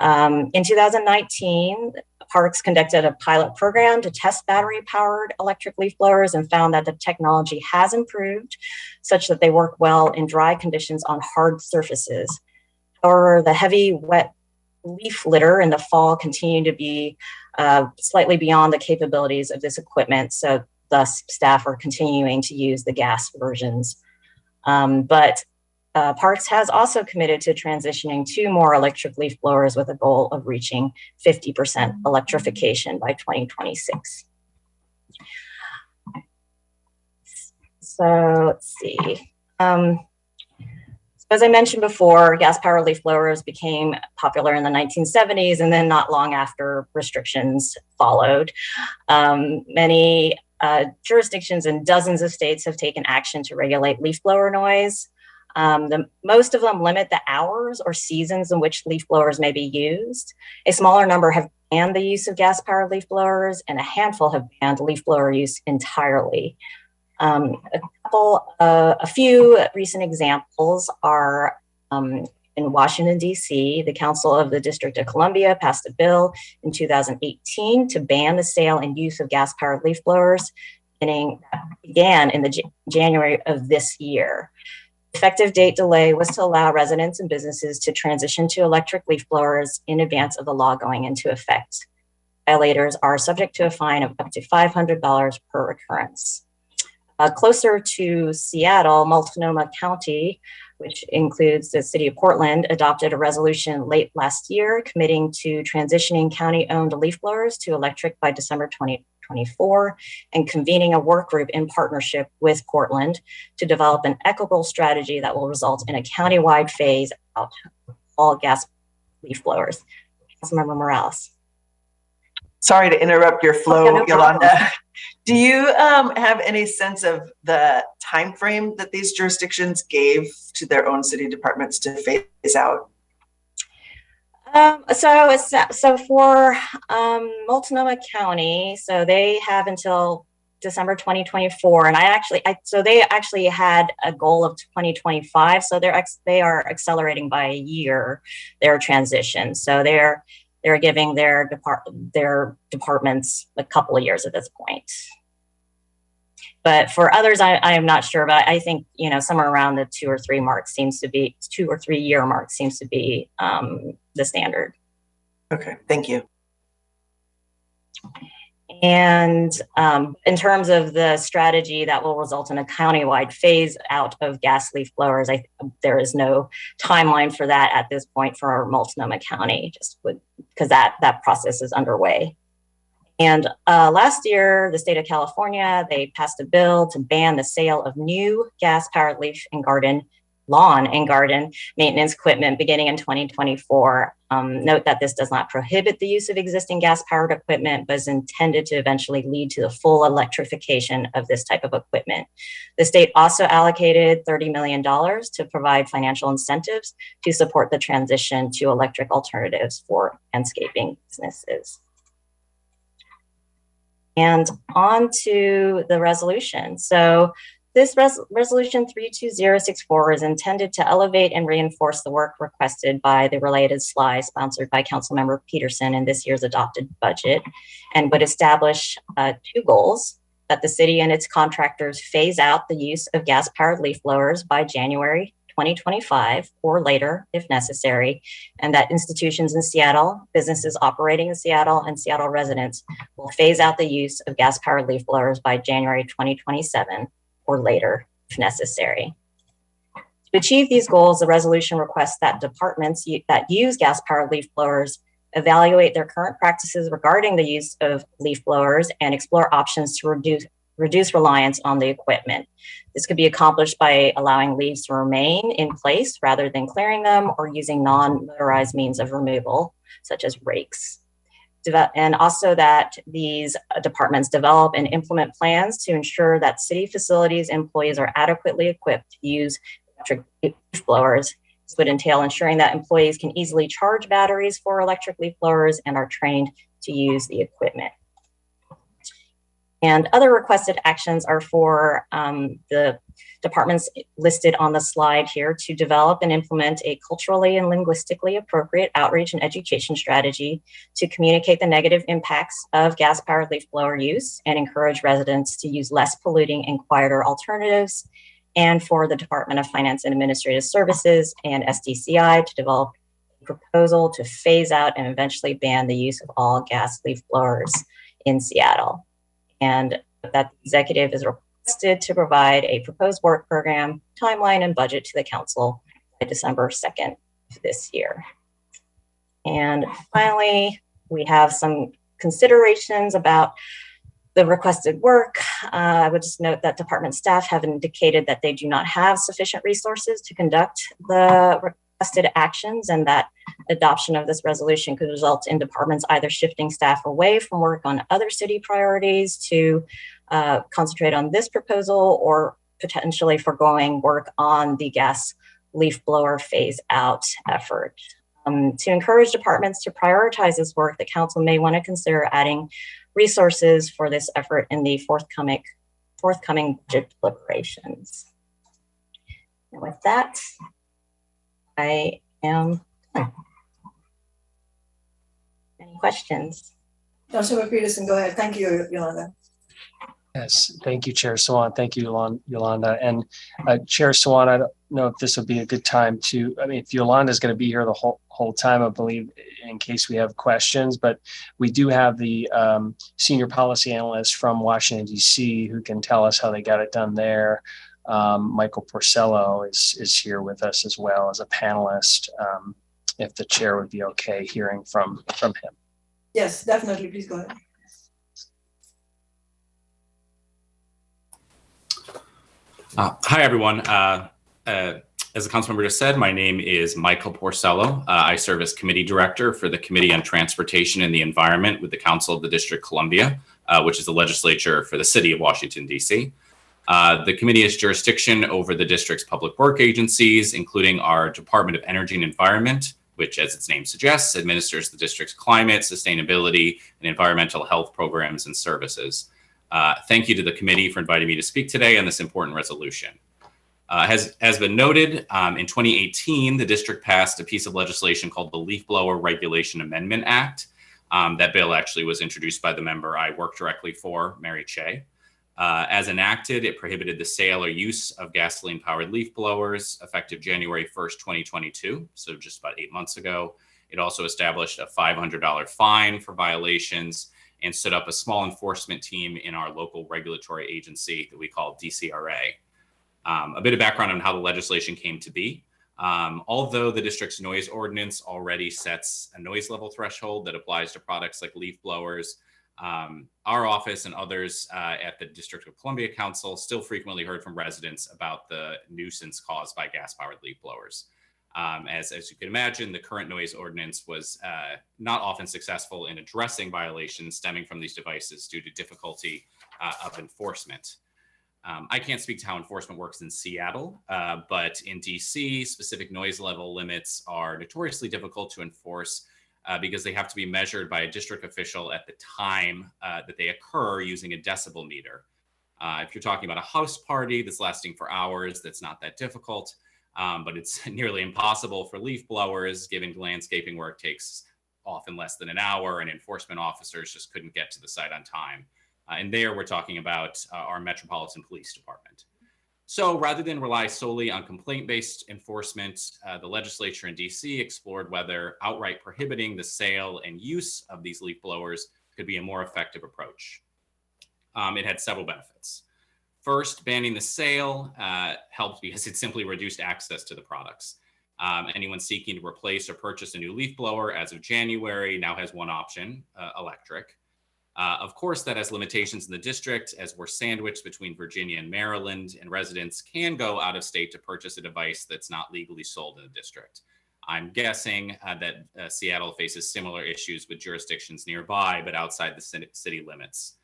In 2019, Parks conducted a pilot program to test battery-powered electric leaf blowers and found that the technology has improved such that they work well in dry conditions on hard surfaces. However, the heavy, wet leaf litter in the fall continued to be slightly beyond the capabilities of this equipment, so thus staff are continuing to use the gas versions. But Parks has also committed to transitioning to more electric leaf blowers with a goal of reaching 50% electrification by 2026. So let's see. As I mentioned before, gas-powered leaf blowers became popular in the 1970s, and then not long after, restrictions followed. Many jurisdictions and dozens of states have taken action to regulate leaf blower noise. Most of them limit the hours or seasons in which leaf blowers may be used. A smaller number have banned the use of gas-powered leaf blowers, and a handful have banned leaf blower use entirely. A few recent examples are in Washington, D.C., the Council of the District of Columbia passed a bill in 2018 to ban the sale and use of gas-powered leaf blowers, began in the January of this year. Effective date delay was to allow residents and businesses to transition to electric leaf blowers in advance of the law going into effect. Violators are subject to a fine of up to $500 per occurrence. Closer to Seattle, Multnomah County, which includes the city of Portland, adopted a resolution late last year committing to transitioning county-owned leaf blowers to electric by December 2024 and convening a work group in partnership with Portland to develop an equitable strategy that will result in a countywide phase out of all gas leaf blowers. Councilmember Morales. Sorry to interrupt your flow, no Yolanda. Do you have any sense of the time frame that these jurisdictions gave to their own city departments to phase out? So for Multnomah County, so they have until December 2024, and so they actually had a goal of 2025. So they are accelerating by a year their transition. So they're giving their departments a couple of years at this point. But for others, I am not sure, but I think, somewhere around the 2 or 3 year mark seems to be the standard. Okay, thank you. And in terms of the strategy that will result in a countywide phase out of gas leaf blowers, there is no timeline for that at this point for Multnomah County, just because that process is underway. And last year, the state of California, they passed a bill to ban the sale of new gas-powered lawn and garden maintenance equipment beginning in 2024. Note that this does not prohibit the use of existing gas-powered equipment, but is intended to eventually lead to the full electrification of this type of equipment. The state also allocated $30 million to provide financial incentives to support the transition to electric alternatives for landscaping businesses. And on to the resolution. So this resolution 32064 is intended to elevate and reinforce the work requested by the related SLI sponsored by Councilmember Peterson in this year's adopted budget, and would establish 2 goals: that the city and its contractors phase out the use of gas-powered leaf blowers by January 2025 or later if necessary, and that institutions in Seattle, businesses operating in Seattle, and Seattle residents will phase out the use of gas-powered leaf blowers by January 2027 or later if necessary. To achieve these goals, the resolution requests that departments that use gas-powered leaf blowers evaluate their current practices regarding the use of leaf blowers and explore options to reduce reliance on the equipment. This could be accomplished by allowing leaves to remain in place rather than clearing them, or using non-motorized means of removal, such as rakes. And also that these departments develop and implement plans to ensure that city facilities employees are adequately equipped to use electric leaf blowers. This would entail ensuring that employees can easily charge batteries for electric leaf blowers and are trained to use the equipment. And other requested actions are for the departments listed on the slide here to develop and implement a culturally and linguistically appropriate outreach and education strategy to communicate the negative impacts of gas-powered leaf blower use and encourage residents to use less polluting and quieter alternatives. And for the Department of Finance and Administrative Services and SDCI to develop a proposal to phase out and eventually ban the use of all gas leaf blowers in Seattle. And that the executive is requested to provide a proposed work program, timeline, and budget to the council by December 2nd of this year. And finally, we have some considerations about the requested work. I would just note that department staff have indicated that they do not have sufficient resources to conduct the requested actions, and that adoption of this resolution could result in departments either shifting staff away from work on other city priorities to concentrate on this proposal, or potentially foregoing work on the gas leaf blower phase out effort. To encourage departments to prioritize this work, the council may want to consider adding resources for this effort in the forthcoming budget deliberations. And with that, I am done. Any questions? Councilmember Peterson, go ahead. Thank you, Yolanda. Yes, thank you, Chair Swan. Thank you, Yolanda. And Chair Swan, I don't know if this would be a good time to, I mean, if Yolanda is going to be here the whole time, I believe, in case we have questions, but we do have the senior policy analyst from Washington, D.C., who can tell us how they got it done there. Michael Porcello is here with us as well as a panelist, if the chair would be okay hearing from him. Yes, definitely. Please go ahead. Hi, everyone. As the council member just said, my name is Michael Porcello. I serve as committee director for the Committee on Transportation and the Environment with the Council of the District of Columbia, which is the legislature for the city of Washington, D.C. The committee has jurisdiction over the district's public work agencies, including our Department of Energy and Environment, which, as its name suggests, administers the district's climate, sustainability, and environmental health programs and services. Thank you to the committee for inviting me to speak today on this important resolution. Has been noted, in 2018, the district passed a piece of legislation called the Leaf Blower Regulation Amendment Act. That bill actually was introduced by the member I work directly for, Mary Che. As enacted, it prohibited the sale or use of gasoline-powered leaf blowers effective January 1st, 2022, so just about 8 months ago. It also established a $500 fine for violations and stood up a small enforcement team in our local regulatory agency that we call DCRA. A bit of background on how the legislation came to be. Although the district's noise ordinance already sets a noise level threshold that applies to products like leaf blowers, Our office and others at the District of Columbia Council still frequently heard from residents about the nuisance caused by gas-powered leaf blowers. As you can imagine, the current noise ordinance was not often successful in addressing violations stemming from these devices due to difficulty of enforcement. I can't speak to how enforcement works in Seattle, but in DC, specific noise level limits are notoriously difficult to enforce because they have to be measured by a district official at the time that they occur using a decibel meter. If you're talking about a house party that's lasting for hours, that's not that difficult, but it's nearly impossible for leaf blowers, given landscaping work takes often less than an hour and enforcement officers just couldn't get to the site on time. And there we're talking about our Metropolitan Police Department. So rather than rely solely on complaint-based enforcement, the legislature in DC explored whether outright prohibiting the sale and use of these leaf blowers could be a more effective approach. It had several benefits. First, banning the sale helped because it simply reduced access to the products. Anyone seeking to replace or purchase a new leaf blower as of January now has one option, electric. Of course, that has limitations in the district, as we're sandwiched between Virginia and Maryland, and residents can go out of state to purchase a device that's not legally sold in the district. I'm guessing that Seattle faces similar issues with jurisdictions nearby, but outside the city limits.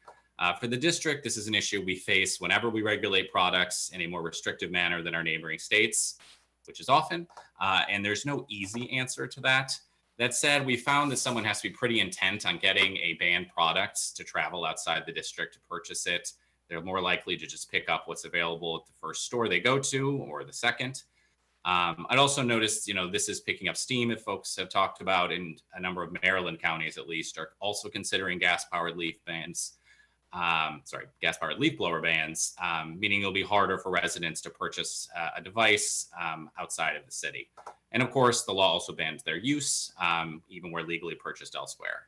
For the district, this is an issue we face whenever we regulate products in a more restrictive manner than our neighboring states, which is often, and there's no easy answer to that. That said, we found that someone has to be pretty intent on getting a banned product to travel outside the district to purchase it. They're more likely to just pick up what's available at the first store they go to or the second. I'd also noticed, this is picking up steam that folks have talked about in a number of Maryland counties, at least, are also considering gas-powered leaf bans. Gas-powered leaf blower bans, meaning it'll be harder for residents to purchase a device outside of the city. And of course, the law also bans their use, even where legally purchased elsewhere.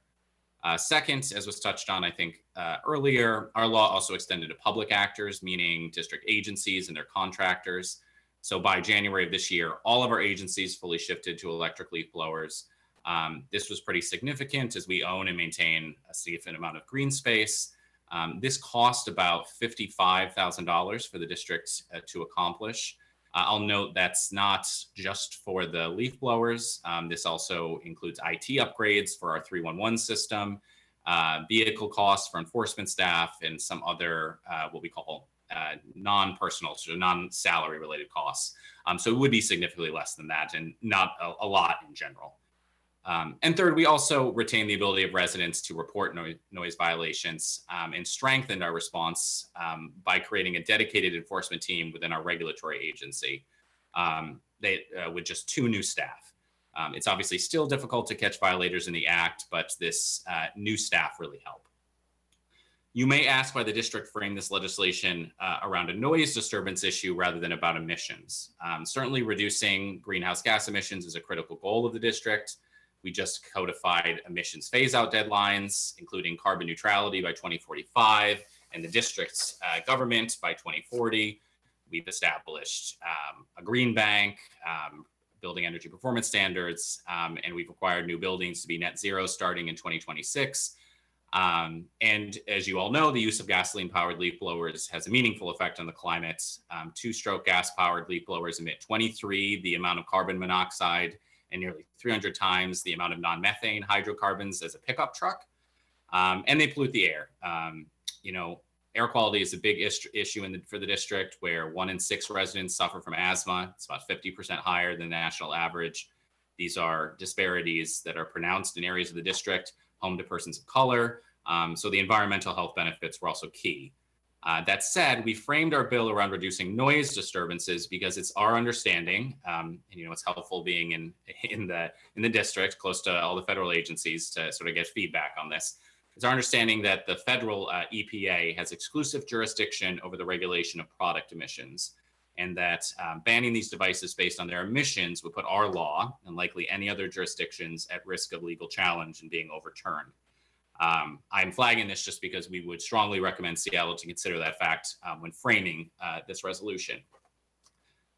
Second, as was touched on, I think, earlier, our law also extended to public actors, meaning district agencies and their contractors. So by January of this year, all of our agencies fully shifted to electric leaf blowers. This was pretty significant as we own and maintain a significant amount of green space. This cost about $55,000 for the district to accomplish. I'll note that's not just for the leaf blowers. This also includes IT upgrades for our 311 system, vehicle costs for enforcement staff, and some other what we call non-personal, so non-salary related costs. So it would be significantly less than that and not a lot in general. And third, we also retain the ability of residents to report noise violations and strengthened our response by creating a dedicated enforcement team within our regulatory agency with just 2 new staff. It's obviously still difficult to catch violators in the act, but this new staff really help. You may ask why the district framed this legislation around a noise disturbance issue rather than about emissions. Certainly reducing greenhouse gas emissions is a critical goal of the district. We just codified emissions phase-out deadlines, including carbon neutrality by 2045 and the district's government by 2040. We've established a green bank, building energy performance standards, and we've required new buildings to be net zero starting in 2026. And as you all know, the use of gasoline-powered leaf blowers has a meaningful effect on the climate. 2-stroke gas-powered leaf blowers emit 23 the amount of carbon monoxide and nearly 300 times the amount of non-methane hydrocarbons as a pickup truck. And they pollute the air. Air quality is a big issue for the district, where 1 in 6 residents suffer from asthma. It's about 50% higher than the national average. These are disparities that are pronounced in areas of the district home to persons of color. So the environmental health benefits were also key. That said, we framed our bill around reducing noise disturbances because it's our understanding, and it's helpful being in the district, close to all the federal agencies, to sort of get feedback on this. It's our understanding that the federal EPA has exclusive jurisdiction over the regulation of product emissions, and that banning these devices based on their emissions would put our law, and likely any other jurisdictions, at risk of legal challenge and being overturned. I'm flagging this just because we would strongly recommend Seattle to consider that fact when framing this resolution.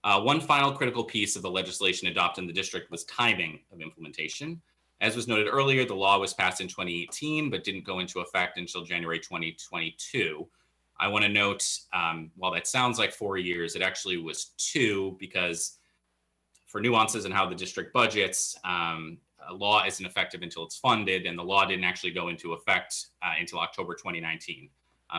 One final critical piece of the legislation adopted in the district was timing of implementation. As was noted earlier, the law was passed in 2018, but didn't go into effect until January 2022. I want to note, while that sounds like 4 years, it actually was 2, because for nuances in how the district budgets, a law isn't effective until it's funded, and the law didn't actually go into effect until October 2019.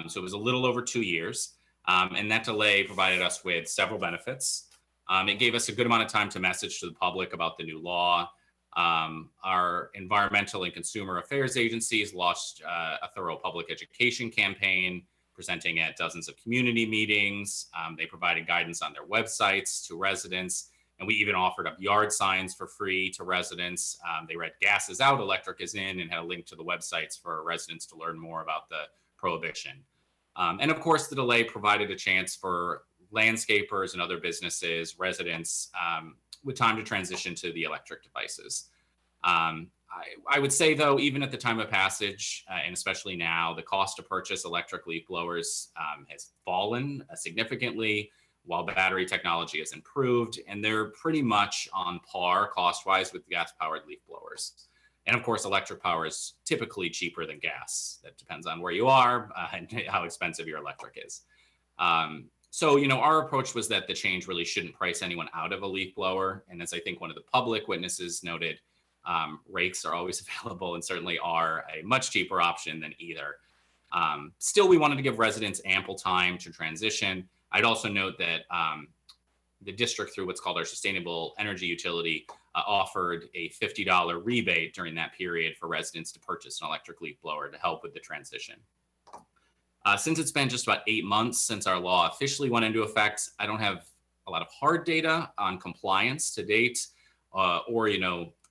So it was a little over 2 years, and that delay provided us with several benefits. It gave us a good amount of time to message to the public about the new law. Our environmental and consumer affairs agencies launched a thorough public education campaign, presenting at dozens of community meetings. They provided guidance on their websites to residents, and we even offered up yard signs for free to residents. They read "Gas is out, electric is in," and had a link to the websites for residents to learn more about the prohibition. And of course, the delay provided a chance for landscapers and other businesses, residents, with time to transition to the electric devices. I would say, though, even at the time of passage, and especially now, the cost to purchase electric leaf blowers has fallen significantly, while battery technology has improved, and they're pretty much on par cost-wise with gas-powered leaf blowers. And of course, electric power is typically cheaper than gas. That depends on where you are and how expensive your electric is. So, our approach was that the change really shouldn't price anyone out of a leaf blower. And as I think one of the public witnesses noted, rakes are always available and certainly are a much cheaper option than either. Still, we wanted to give residents ample time to transition. I'd also note that the district, through what's called our sustainable energy utility, offered a $50 rebate during that period for residents to purchase an electric leaf blower to help with the transition. Since it's been just about 8 months since our law officially went into effect, I don't have a lot of hard data on compliance to date, or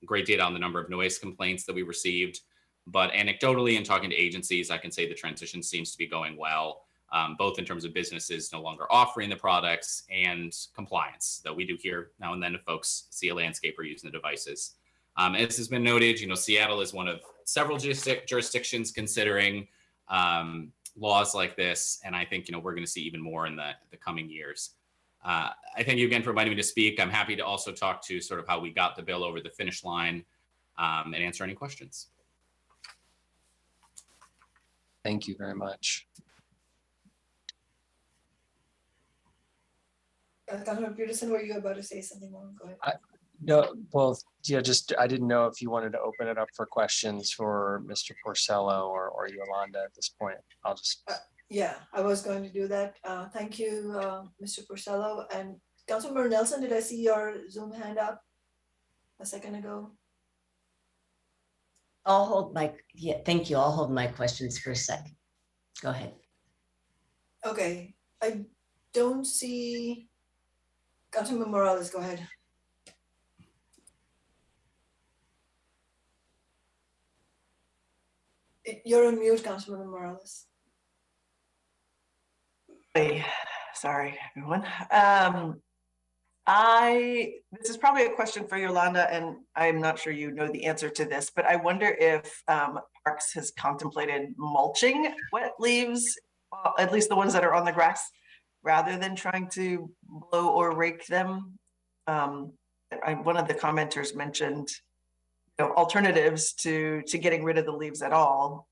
great data on the number of noise complaints that we received. But anecdotally, and talking to agencies, I can say the transition seems to be going well, both in terms of businesses no longer offering the products and compliance, though we do hear now and then if folks see a landscaper using the devices. As has been noted, Seattle is one of several jurisdictions considering laws like this, and I think we're going to see even more in the coming years. I thank you again for inviting me to speak. I'm happy to also talk to sort of how we got the bill over the finish line, and answer any questions. Thank you very much. Councilor Peterson, were you about to say something more? Go ahead. No, well, yeah, I didn't know if you wanted to open it up for questions for Mr. Porcello or Yolanda at this point. I'll just. Yeah, I was going to do that. Thank you, Mr. Porcello. And Councilmember Nelson, did I see your Zoom hand up a second ago? Thank you. I'll hold my questions for a second. Go ahead. Okay, I don't see Councilmember Morales, go ahead. You're on mute, Councilmember Morales. Hey, sorry, everyone. This is probably a question for Yolanda, and I'm not sure you know the answer to this, but I wonder if Parks has contemplated mulching wet leaves, at least the ones that are on the grass, rather than trying to blow or rake them. One of the commenters mentioned alternatives to getting rid of the leaves at all.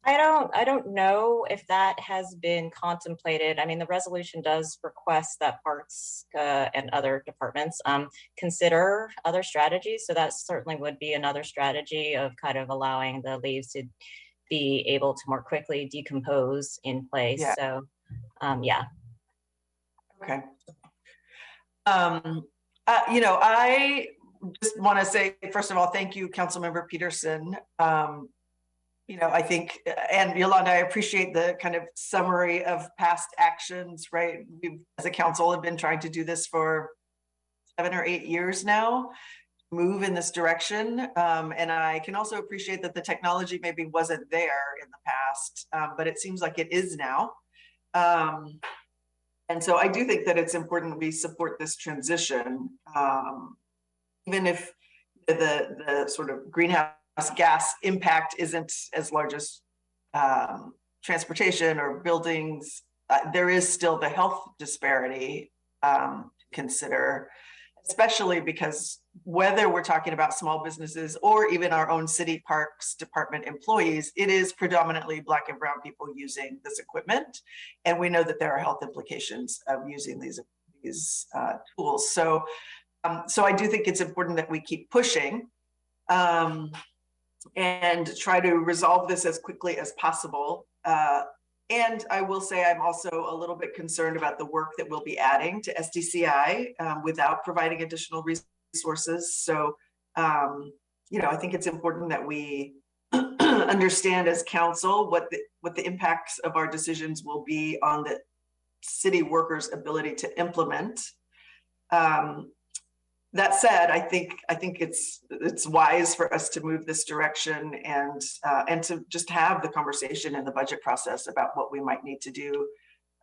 I don't know if that has been contemplated. I mean, the resolution does request that Parks and other departments consider other strategies. So that certainly would be another strategy of kind of allowing the leaves to be able to more quickly decompose in place. Yeah. So, yeah. Okay. I just want to say, first of all, thank you, Councilmember Peterson. I think, and Yolanda, I appreciate the kind of summary of past actions, right? We've, as a council, have been trying to do this for 7 or 8 years now, move in this direction. And I can also appreciate that the technology maybe wasn't there in the past, but it seems like it is now. And so I do think that it's important we support this transition, even if the sort of greenhouse gas impact isn't as large as transportation or buildings. There is still the health disparity to consider, especially because whether we're talking about small businesses or even our own city parks department employees, it is predominantly Black and brown people using this equipment. And we know that there are health implications of using these tools. So I do think it's important that we keep pushing and try to resolve this as quickly as possible. And I will say I'm also a little bit concerned about the work that we'll be adding to SDCI without providing additional resources. So, you know, I think it's important that we understand as council what the impacts of our decisions will be on the city workers' ability to implement. That said, I think it's wise for us to move this direction and to just have the conversation in the budget process about what we might need to do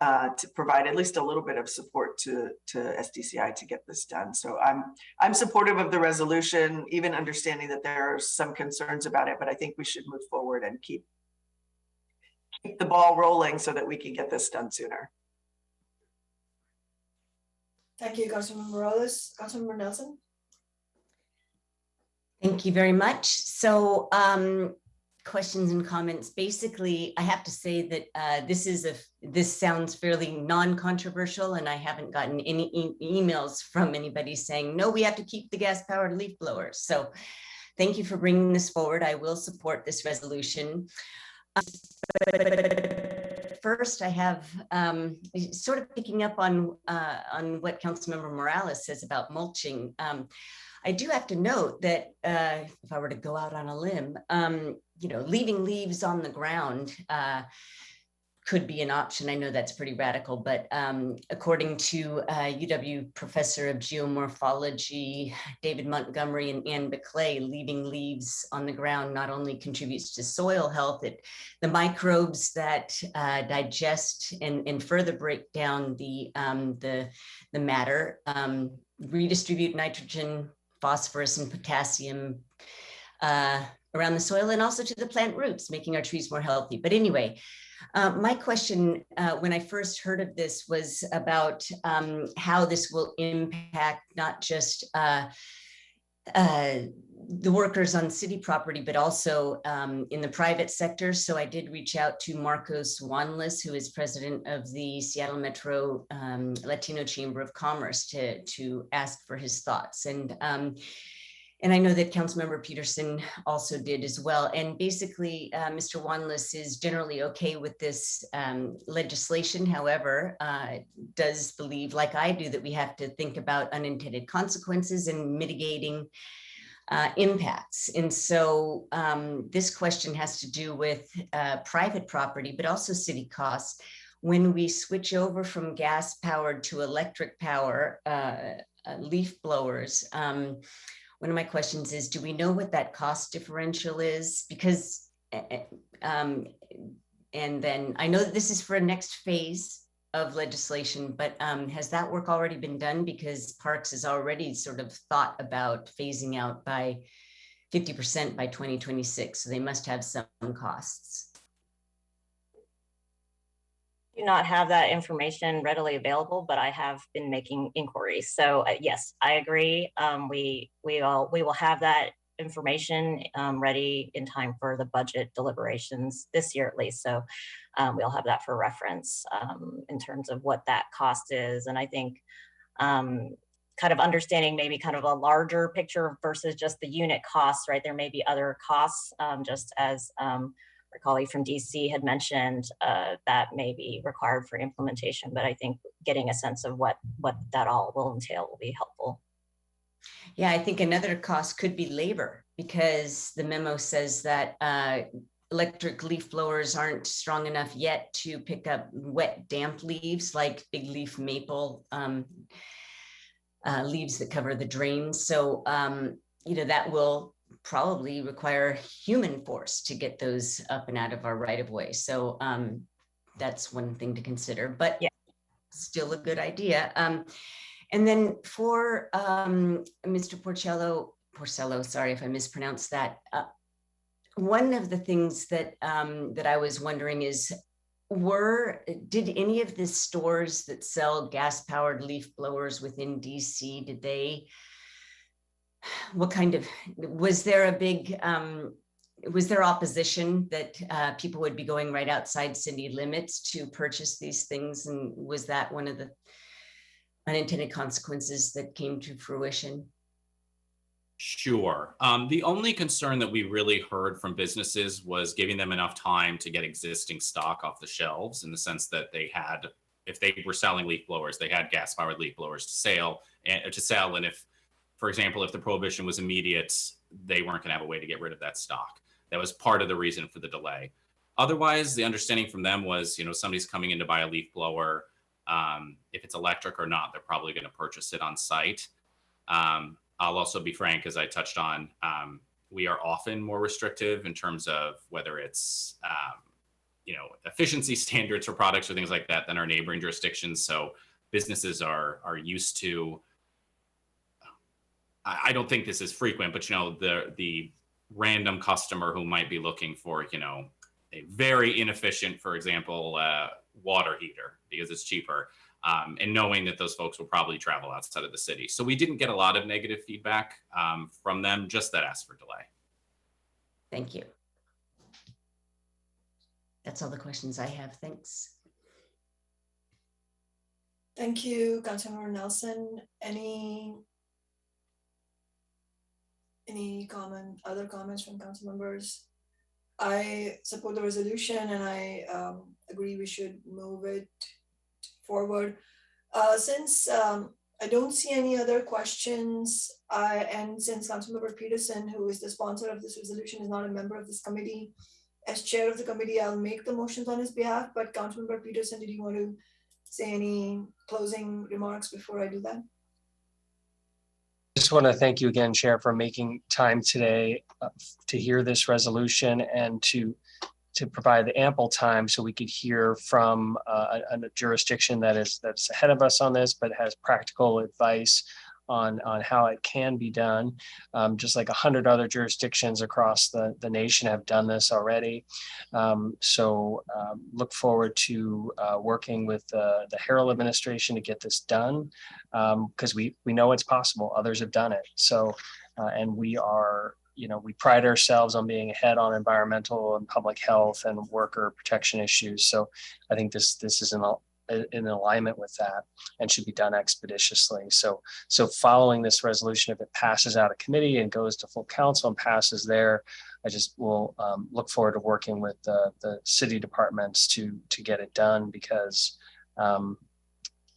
to provide at least a little bit of support to SDCI to get this done. So I'm supportive of the resolution, even understanding that there are some concerns about it, but I think we should move forward and keep the ball rolling so that we can get this done sooner. Thank you, Councilmember Morales. Councilmember Nelson. Thank you very much. So questions and comments. Basically, I have to say that this sounds fairly non-controversial, and I haven't gotten any emails from anybody saying, no, we have to keep the gas-powered leaf blowers. So thank you for bringing this forward. I will support this resolution. First, I have sort of picking up on what Councilmember Morales says about mulching. I do have to note that if I were to go out on a limb, you know, leaving leaves on the ground could be an option. I know that's pretty radical, but according to UW professor of geomorphology, David Montgomery and Ann Beckley, leaving leaves on the ground not only contributes to soil health, the microbes that digest and further break down the matter, redistribute nitrogen, phosphorus, and potassium around the soil and also to the plant roots, making our trees more healthy. But anyway, my question when I first heard of this was about how this will impact not just the workers on city property, but also in the private sector. So I did reach out to Marcos Wanless, who is president of the Seattle Metro Latino Chamber of Commerce, to ask for his thoughts. And I know that Councilmember Peterson also did as well. And basically, Mr. Wanless is generally okay with this legislation. However, does believe, like I do, that we have to think about unintended consequences and mitigating impacts. And so this question has to do with private property, but also city costs. When we switch over from gas powered to electric power leaf blowers, one of my questions is, do we know what that cost differential is? Because, and then I know that this is for a next phase of legislation, but has that work already been done? Because Parks has already sort of thought about phasing out by 50% by 2026. So they must have some costs. Do not have that information readily available, but I have been making inquiries. So yes, I agree. We will have that information ready in time for the budget deliberations this year at least. So we'll have that for reference in terms of what that cost is. And I think kind of understanding maybe kind of a larger picture versus just the unit costs, right? There may be other costs just as our colleague from DC had mentioned that may be required for implementation, but I think getting a sense of what that all will entail will be helpful. Yeah, I think another cost could be labor, because the memo says that electric leaf blowers aren't strong enough yet to pick up wet, damp leaves like big leaf maple leaves that cover the drains. So, you know, that will probably require human force to get those up and out of our right of way. So that's one thing to consider, but yeah, still a good idea. And then for Mr. Porcello, sorry if I mispronounced that. One of the things that that I was wondering is, did any of the stores that sell gas-powered leaf blowers within DC, did they what kind of, was there a big, was there opposition that people would be going right outside city limits to purchase these things? And was that one of the unintended consequences that came to fruition? Sure. The only concern that we really heard from businesses was giving them enough time to get existing stock off the shelves, in the sense that they had, if they were selling leaf blowers, they had gas-powered leaf blowers to sell. And if, for example, if the prohibition was immediate, they weren't going to have a way to get rid of that stock. That was part of the reason for the delay. Otherwise, the understanding from them was, somebody's coming in to buy a leaf blower. If it's electric or not, they're probably going to purchase it on site. I'll also be frank, as I touched on, we are often more restrictive in terms of whether it's, efficiency standards for products or things like that than our neighboring jurisdictions. So businesses are used to, I don't think this is frequent, but, the random customer who might be looking for, a very inefficient, for example, water heater because it's cheaper. And knowing that those folks will probably travel outside of the city. So we didn't get a lot of negative feedback from them, just that asked for delay. Thank you. That's all the questions I have. Thanks. Thank you, Councilmember Nelson. Any other comments from council members? I support the resolution, and I agree we should move it forward. Since I don't see any other questions, and since Councilmember Peterson, who is the sponsor of this resolution, is not a member of this committee, as chair of the committee, I'll make the motions on his behalf. But Councilmember Peterson, did you want to say any closing remarks before I do that? Just want to thank you again, Chair, for making time today to hear this resolution and to provide the ample time so we could hear from a jurisdiction that's ahead of us on this, but has practical advice on how it can be done. Just like 100 other jurisdictions across the nation have done this already. So look forward to working with the Harrell administration to get this done, because we know it's possible. Others have done it. So, and we are, we pride ourselves on being ahead on environmental and public health and worker protection issues. So I think this is in alignment with that and should be done expeditiously. So following this resolution, if it passes out of committee and goes to full council and passes there, I just will look forward to working with the city departments to get it done, because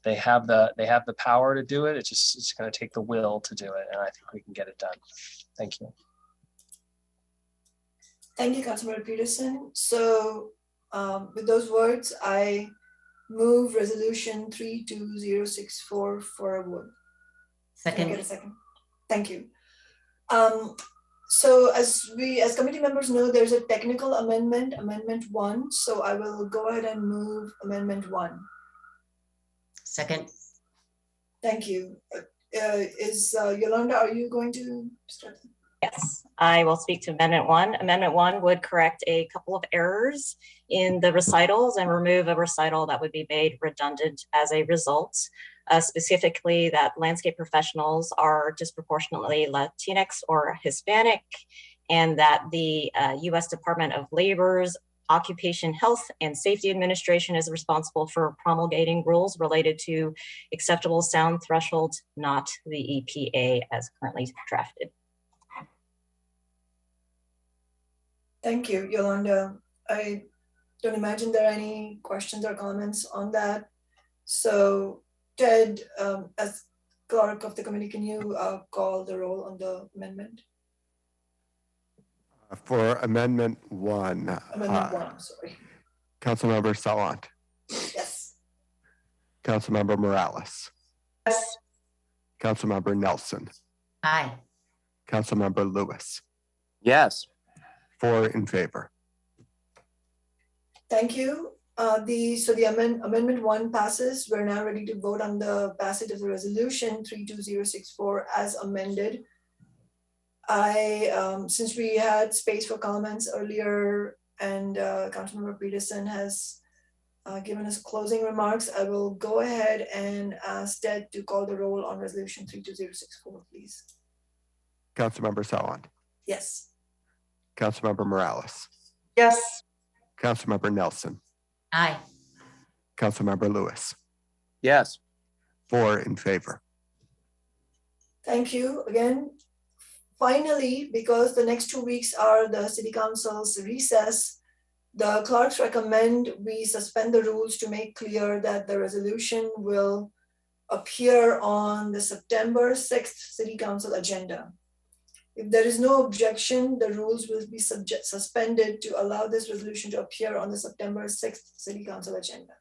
they have the power to do it. It's going to take the will to do it, and I think we can get it done. Thank you. Thank you, Councilmember Peterson. So with those words, I move resolution 32064 for a vote. Second. Can I get a second? Thank you. So as committee members know, there's a technical amendment 1. So I will go ahead and move amendment 1. Second. Thank you. Yolanda, are you going to start? Yes, I will speak to Amendment 1. Amendment 1 would correct a couple of errors in the recitals and remove a recital that would be made redundant as a result. Specifically, that landscape professionals are disproportionately Latinx or Hispanic, and that the U.S. Department of Labor's Occupation Health and Safety Administration is responsible for promulgating rules related to acceptable sound thresholds, not the EPA as currently drafted. Thank you, Yolanda. I don't imagine there are any questions or comments on that. So Ted, as clerk of the committee, can you call the roll on the amendment? For Amendment 1. Amendment 1, sorry. Councilmember Salant. Yes. Councilmember Morales. Yes. Councilmember Nelson. Aye. Councilmember Lewis. Yes. 4 in favor. Thank you. The amendment 1 passes. We're now ready to vote on the passage of the resolution 32064 as amended. Since we had space for comments earlier and Councilmember Peterson has given us closing remarks, I will go ahead and ask Ted to call the roll on resolution 32064, please. Councilmember Sawant, Yes. Councilmember Morales, Yes. Councilmember Nelson, Aye. Councilmember Lewis, Yes. 4 in favor. Thank you again. Finally, because the next 2 weeks are the City Council's recess, the clerks recommend we suspend the rules to make clear that the resolution will appear on the September 6th City Council agenda. If there is no objection, the rules will be suspended to allow this resolution to appear on the September 6th City Council agenda.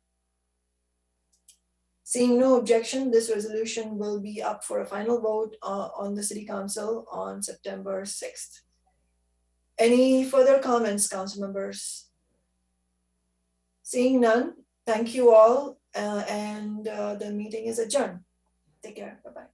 Seeing no objection, this resolution will be up for a final vote on the City Council on September 6th. Any further comments, council members? Seeing none, thank you all, and the meeting is adjourned. Take care, bye-bye.